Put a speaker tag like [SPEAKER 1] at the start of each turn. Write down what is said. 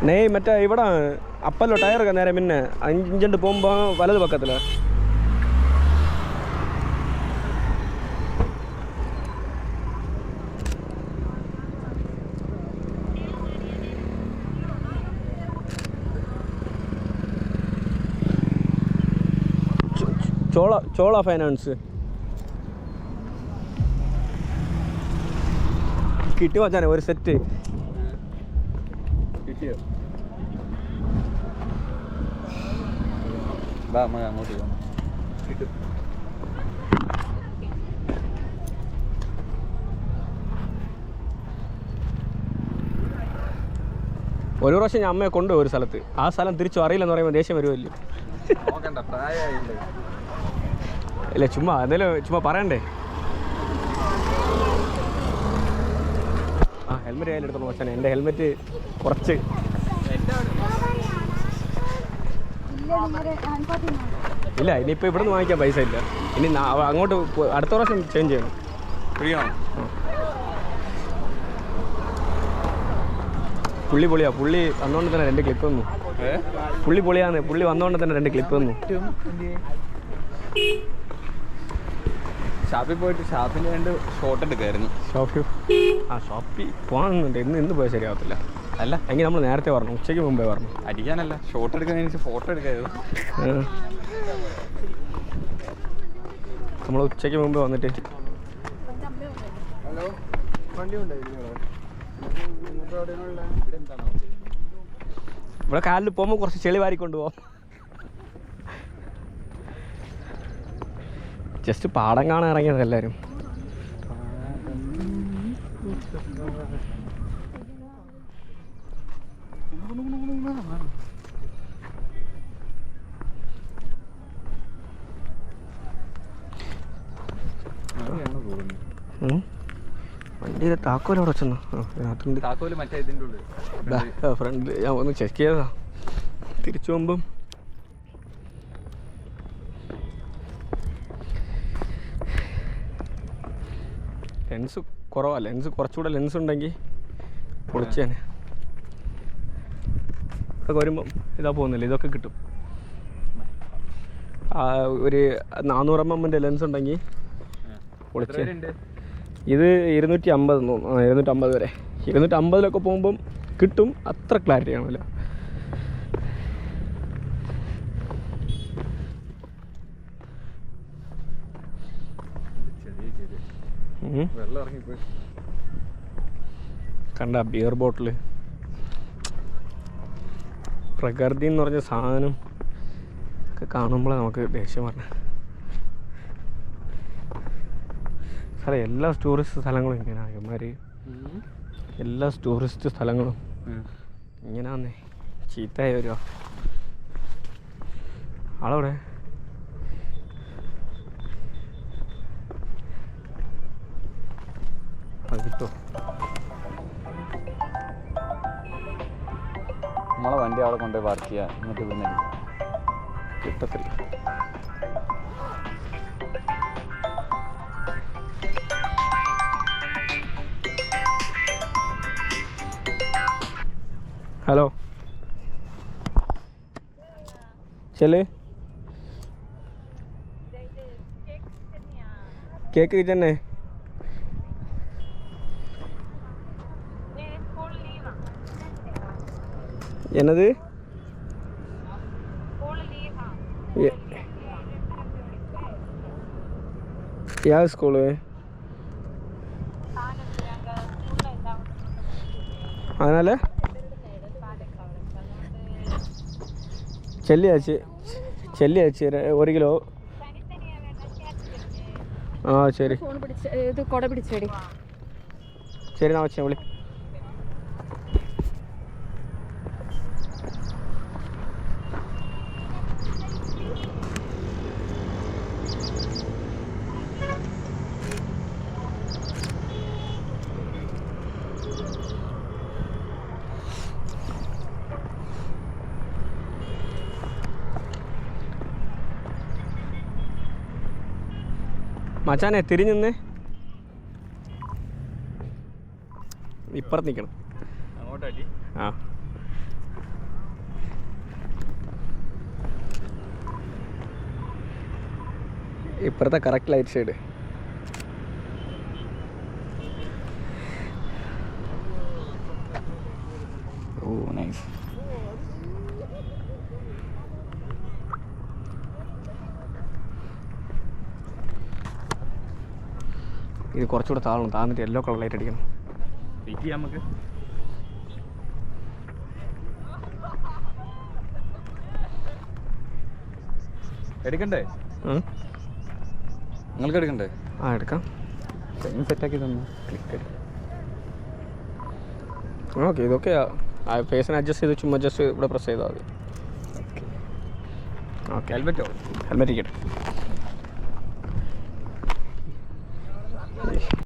[SPEAKER 1] നെയ് മറ്റേ ഇവിടെ അപ്പല്ലോ ടയറൊക്കെ നേരെ പിന്നെ അഞ്ചണ്ട് പോകുമ്പോൾ വലത് പക്കത്തില്ല. ചോള ഫൈനാൻസ് കിട്ടി വച്ചാനെ ഒരു സെറ്റ് കിട്ടിയോ? അങ്ങോട്ട് കിട്ടും. ഒരു പ്രാവശ്യം ഞാൻ അമ്മയെ കൊണ്ടുപോയി ഒരു സ്ഥലത്ത്. ആ സ്ഥലം തിരിച്ചു അറിയില്ലെന്ന് പറയുമ്പോൾ ദേഷ്യം വരുമല്ലോ. ഇല്ല ചുമ്മാ എന്തെങ്കിലും ചുമ്മാ പറയണ്ടേ. ആ ഹെൽമെറ്റ് കയ്യിലെടുത്തോളൂ മച്ചാനെ. എൻ്റെ ഹെൽമെറ്റ് കുറച്ച് ഇല്ല. ഇനിയിപ്പോൾ ഇവിടെ നിന്ന് വാങ്ങിക്കാൻ പൈസ ഇല്ല. ഇനി അങ്ങോട്ട് അടുത്ത പ്രാവശ്യം ചേഞ്ച് ചെയ്യണം. പുള്ളി പൊളിയാ. പുള്ളി വന്നുകൊണ്ട് തന്നെ 2 ക്ലിപ്പ് വന്നു. പുള്ളി പൊളിയാന്ന്. പുള്ളി വന്നുകൊണ്ട് തന്നെ 2 ക്ലിപ്പ് വന്നു.
[SPEAKER 2] ഷാപ്പിൽ പോയിട്ട് ഷാപ്പിൽ 2 ഷോട്ട് എടുക്കായിരുന്നു.
[SPEAKER 1] ഷോപ്പിൽ പോകാനുണ്ട്. ഇന്ന് പോയാൽ ശരിയാവത്തില്ല.
[SPEAKER 2] അല്ല
[SPEAKER 1] എങ്കിൽ നമ്മൾ നേരത്തെ പറഞ്ഞു, ഉച്ചയ്ക്ക് മുമ്പേ പറഞ്ഞു.
[SPEAKER 2] അടിക്കാനല്ല, ഷോട്ട് എടുക്കാൻ. ഫോട്ടോ എടുക്കായിരുന്നു.
[SPEAKER 1] നമ്മൾ ഉച്ചയ്ക്ക് മുമ്പ് വന്നിട്ട് ഇവിടെ കാലിൽ പോകുമ്പോൾ കുറച്ച് ചെളി വാരിക്കൊണ്ട് പോവാം. ജസ്റ്റ് പാടം കാണാൻ ഇറങ്ങിയത് എല്ലാവരും. വണ്ടിയുടെ താക്കോൽ അവിടെ വെച്ചെന്നോ? ഫ്രണ്ടിൽ ഞാൻ ഒന്ന് ചെക്ക് ചെയ്തതാ. തിരിച്ചു പോകുമ്പം ലെൻസ് കുറവാ. ലെൻസ് കുറച്ചുകൂടെ ലെൻസ് ഉണ്ടെങ്കിൽ പൊളിച്ചേനെ. ഇതൊക്കെ വരുമ്പം ഇതാ പോകുന്നില്ല, ഇതൊക്കെ കിട്ടും. ഒരു 400 mm ലെൻസ് ഉണ്ടെങ്കിൽ പൊളിച്ചേ. ഇത് 250 തോന്നുന്നു. 250 വരെ. 250 പോകുമ്പം കിട്ടും. അത്ര ക്ലാരിറ്റി കാണില്ല. കണ്ട ബിയർ ബോട്ടിൽ. പ്രകൃതി എന്ന് പറഞ്ഞ സാധനം ഒക്കെ കാണുമ്പോഴേ നമുക്ക് ദേഷ്യം പറഞ്ഞ സാറേ. എല്ലാ ടൂറിസ്റ്റ് സ്ഥലങ്ങളും ഇങ്ങനെയാണ്. ഇവന്മാർ എല്ലാ ടൂറിസ്റ്റ് സ്ഥലങ്ങളും ഇങ്ങനെയാന്നേ. ചീത്തയായി വരുമോ ആളവിടെ? കിട്ടോ?
[SPEAKER 2] നമ്മളെ വണ്ടി അവിടെ കൊണ്ടുപോയി പാർക്ക് ചെയ്യാം. എന്നിട്ട് പിന്നെ
[SPEAKER 1] കിട്ടത്തില്ല. ഹലോ चले केक किचन है என்னது யார் ஸ்கூலு அதனால ചെല്ലിയാച്ച് 1 കിലോ. ആ ശരി ശരി എന്നാ വെച്ചാൽ വിളി. മച്ചാനെ തിരിഞ്ഞ് ഇപ്പുറത്ത് നിൽക്കണം.
[SPEAKER 2] അങ്ങോട്ടടി.
[SPEAKER 1] ആ ഇപ്പുറത്തെ കറക്റ്റ് ലൈറ്റ് ഷെയ്ഡ്.
[SPEAKER 2] ഓ നൈസ്.
[SPEAKER 1] ഇത് കുറച്ചുകൂടെ താഴണം, താന്നിട്ട് യെല്ലോ കളർ ലൈറ്റ് അടിക്കണം.
[SPEAKER 2] വെയിറ്റ് ചെയ്യാം നമുക്ക്. എടുക്കണ്ടേ? നിങ്ങൾക്ക് എടുക്കണ്ടേ?
[SPEAKER 1] ആ എടുക്കാം.
[SPEAKER 2] ഫ്രെയിം സെറ്റാക്കി തന്നു. ക്ലിക്ക്.
[SPEAKER 1] ഓക്കെ ഇതൊക്കെ ഫേസിനെ അഡ്ജസ്റ്റ് ചെയ്ത് ചുമ്മാ ജസ്റ്റ് ഇവിടെ പ്രസ് ചെയ്താൽ മതി.
[SPEAKER 2] Okay
[SPEAKER 1] okay
[SPEAKER 2] ഹെൽമെറ്റോ?
[SPEAKER 1] ഹെൽമെറ്റ് ഇരിക്കട്ടെ.